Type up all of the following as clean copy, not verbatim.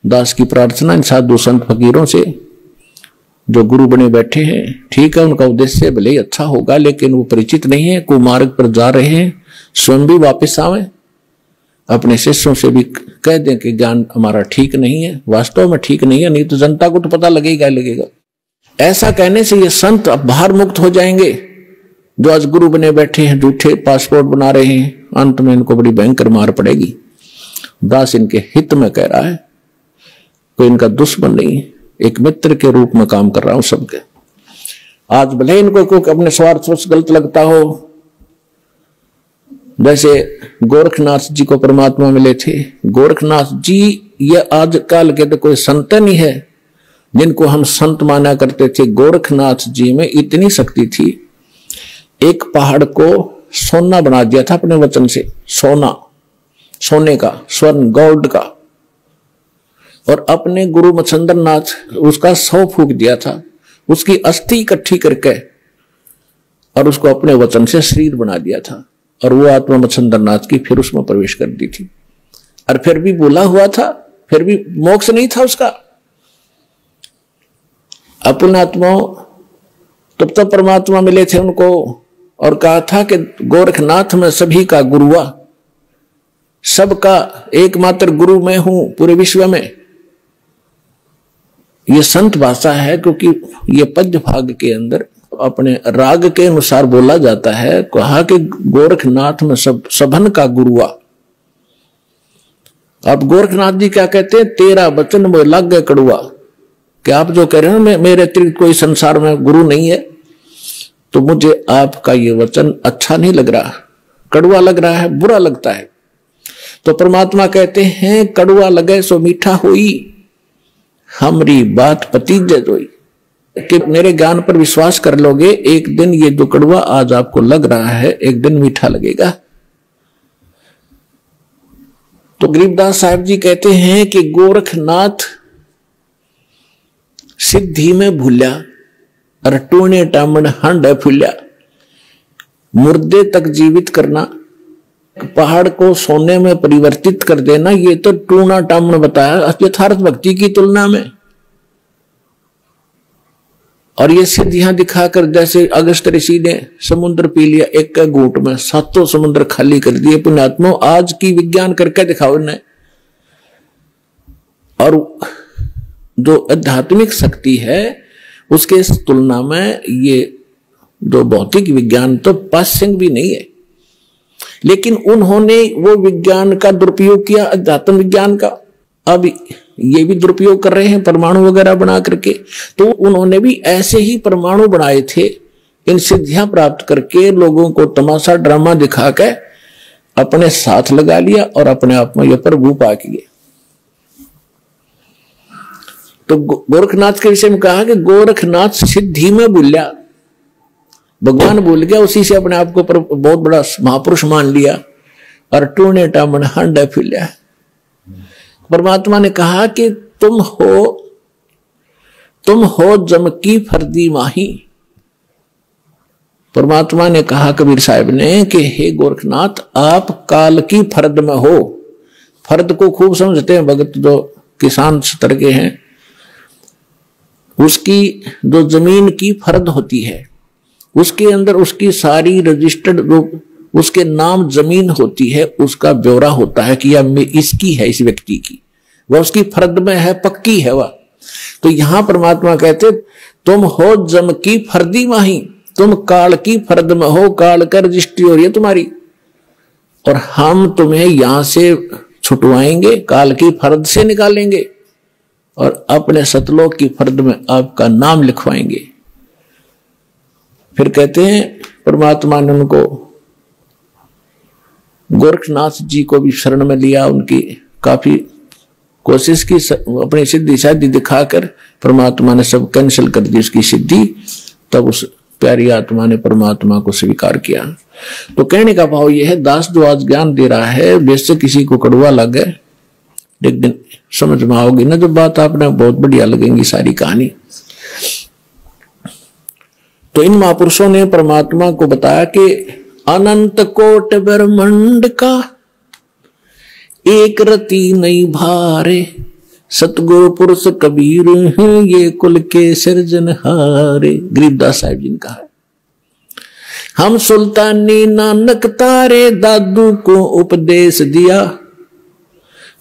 दास की प्रार्थना इन साधु संत फकीरों से जो गुरु बने बैठे हैं, ठीक है उनका उद्देश्य भले ही अच्छा होगा, लेकिन वो परिचित नहीं है, कुमार्ग पर जा रहे हैं, स्वयं भी वापस आवे, अपने शिष्यों से भी कह दें कि ज्ञान हमारा ठीक नहीं है, वास्तव में ठीक नहीं है, नहीं तो जनता को तो पता लगेगा ही लगेगा। ऐसा कहने से ये संत अब बाहर मुक्त हो जाएंगे जो आज गुरु बने बैठे हैं, झूठे पासपोर्ट बना रहे हैं, अंत में इनको बड़ी भयंकर मार पड़ेगी। दास इनके हित में कह रहा है, कोई इनका दुश्मन नहीं है, एक मित्र के रूप में काम कर रहा हूं सबके। आज भले इनको कोई अपने स्वार्थ से गलत लगता हो, जैसे गोरखनाथ जी को परमात्मा मिले थे, गोरखनाथ जी ये आजकल के तो कोई संत नहीं है जिनको हम संत माना करते थे। गोरखनाथ जी में इतनी शक्ति थी, एक पहाड़ को सोना बना दिया था अपने वचन से, सोना, सोने का, स्वर्ण, गोल्ड का, और अपने गुरु मच्छिंद्र नाथ उसका 100 फूंक दिया था, उसकी अस्थि इकट्ठी करके और उसको अपने वचन से शरीर बना दिया था, और वो आत्मा मच्छिंद्र नाथ की फिर उसमें प्रवेश कर दी थी। और फिर भी बोला हुआ था, फिर भी मोक्ष नहीं था उसका। अपने आत्माओं तब तक परमात्मा मिले थे उनको, और कहा था कि गोरखनाथ में सभी का गुरु हुआ, सबका एकमात्र गुरु मैं हूं पूरे विश्व में। ये संत भाषा है, क्योंकि ये पद्य भाग के अंदर अपने राग के अनुसार बोला जाता है। कहा कि गोरखनाथ में सबन का गुरु हुआ। अब गोरखनाथ जी क्या कहते हैं, तेरा वचन में लग गए कड़ुआ, कि आप जो कह रहे हो मेरे अतिरिक्त कोई संसार में गुरु नहीं है, तो मुझे आपका ये वचन अच्छा नहीं लग रहा, कड़ुआ लग रहा है, बुरा लगता है। तो परमात्मा कहते हैं, कड़ुआ लगे सो मीठा होई, हमारी बात पतीजे जोई, कि मेरे ज्ञान पर विश्वास कर लोगे, एक दिन ये जो कड़ुआ आज आपको लग रहा है एक दिन मीठा लगेगा। तो गरीबदास साहब जी कहते हैं कि गोरखनाथ सिद्धि में भूल्या, और टूने टामण हंड फूल्या। मुर्दे तक जीवित करना, पहाड़ को सोने में परिवर्तित कर देना, ये तो टूना टामण बताया यथार्थ भक्ति की तुलना में। और ये सिद्धियां दिखाकर, जैसे अगस्त ऋषि ने समुद्र पी लिया एक के घूंट में, 7 समुद्र खाली कर दिए। पुण्यात्मा आज की विज्ञान करके दिखाओ इन्हें। और जो आध्यात्मिक शक्ति है उसके तुलना में ये जो भौतिक विज्ञान तो पासिंग भी नहीं है। लेकिन उन्होंने वो विज्ञान का दुरुपयोग किया, अध्यात्म विज्ञान का। अब ये भी दुरुपयोग कर रहे हैं परमाणु वगैरह बना करके। तो उन्होंने भी ऐसे ही परमाणु बनाए थे, इन सिद्धियां प्राप्त करके लोगों को तमाशा ड्रामा दिखा के अपने साथ लगा लिया और अपने आप में ये प्रभु पा किए। तो गोरखनाथ के विषय में कहा कि गोरखनाथ सिद्धि में भूल्या, भगवान भूल गया, उसी से अपने आप को बहुत बड़ा महापुरुष मान लिया, और टूने टामन हंड फूल्या। परमात्मा ने कहा कि तुम हो जम की फर्दी माही। परमात्मा ने कहा कबीर साहब ने कि हे गोरखनाथ, आप काल की फर्द में हो। फर्द को खूब समझते हैं भगत जो किसान स्तर के हैं, उसकी जो जमीन की फर्द होती है उसके अंदर उसकी सारी रजिस्टर्ड जो उसके नाम जमीन होती है, उसका ब्यौरा होता है कि यह इसकी है, इस व्यक्ति की, वह उसकी फर्द में है, पक्की है वह। तो यहां परमात्मा कहते तुम हो जम की फर्दी माही, तुम काल की फर्द में हो, काल का रजिस्ट्री हो रही है तुम्हारी, और हम तुम्हें यहां से छुटवाएंगे, काल की फर्द से निकालेंगे और अपने सतलोक की फर्द में आपका नाम लिखवाएंगे। फिर कहते हैं परमात्मा ने उनको गोरखनाथ जी को भी शरण में लिया, उनकी काफी कोशिश की, अपनी सिद्धि शादी दिखाकर परमात्मा ने सब कैंसिल कर दी उसकी सिद्धि। तब उस प्यारी आत्मा ने परमात्मा को स्वीकार किया। तो कहने का भाव यह है, दास जो आज ज्ञान दे रहा है, वैसे किसी को कड़वा लगे, लेकिन समझ में आओगी ना जो बात, आपने बहुत बढ़िया लगेंगी सारी कहानी। तो इन महापुरुषों ने परमात्मा को बताया कि अनंत कोट ब्रह्मांड का एक रति नहीं भारे, सतगुरु पुरुष कबीर हैं ये कुल के सिरजनहारे, गरीबदास साहिब जी ने कहा। हम सुल्तानी नानक तारे दादू को उपदेश दिया,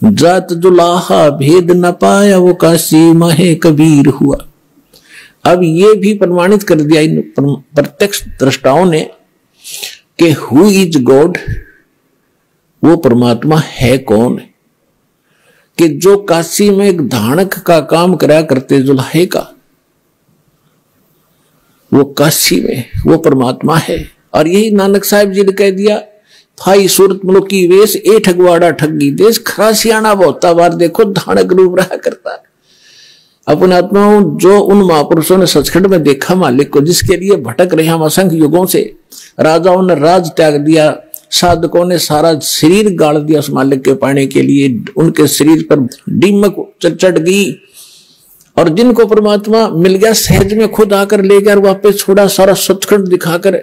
जात जुलाहा भेद न पाया वो काशी माहे कबीर हुआ। अब ये भी प्रमाणित कर दिया इन प्रत्यक्ष दृष्टाओं ने कि हु इज गॉड, वो परमात्मा है कौन, कि जो काशी में एक धानक का काम करा करते जुलाहे का, वो काशी में वो परमात्मा है। और यही नानक साहिब जी ने कह दिया, भाई सूरत मुल्की वेश ए ठगवाड़ा ठगी देश, खरासियाना बहुता बार देखो धानक रूप रहा करता है। अपने आत्माओं जो उन महापुरुषों ने सचखंड में देखा मालिक को, जिसके लिए भटक रहे हम असंख्य युगों से, राजाओं ने राज त्याग दिया, साधकों ने सारा शरीर गाड़ दिया उस मालिक के पाने के लिए, उनके शरीर पर दीमक चढ़ गई, और जिनको परमात्मा मिल गया सहज में खुद आकर ले गया, वापस छोड़ा सारा सचखंड दिखाकर,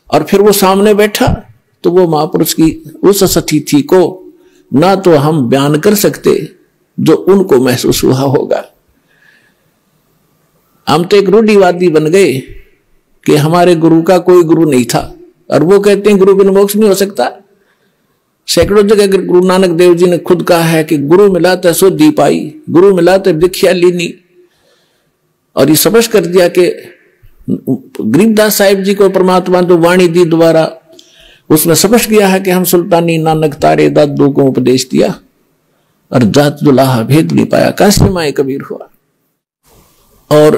और फिर वो सामने बैठा, तो वो महापुरुष की उस सतीथि को ना तो हम बयान कर सकते जो उनको महसूस हुआ होगा। हम तो एक रूढ़िवादी बन गए कि हमारे गुरु का कोई गुरु नहीं था, और वो कहते हैं गुरु बिन मोक्ष नहीं हो सकता। सैकड़ों जगह गुरु नानक देव जी ने खुद कहा है कि गुरु मिला तो शुद्धि पाई, गुरु मिला तो दीक्षा लीनी। और ये स्पष्ट कर दिया कि गरीबदास साहिब जी को परमात्मा तो वाणी दी द्वारा, उसमें स्पष्ट किया है कि हम सुल्तानी नानक तारे दादू को उपदेश दिया, और जात दुलाहा भेद नहीं पाया काशी माए कबीर हुआ। और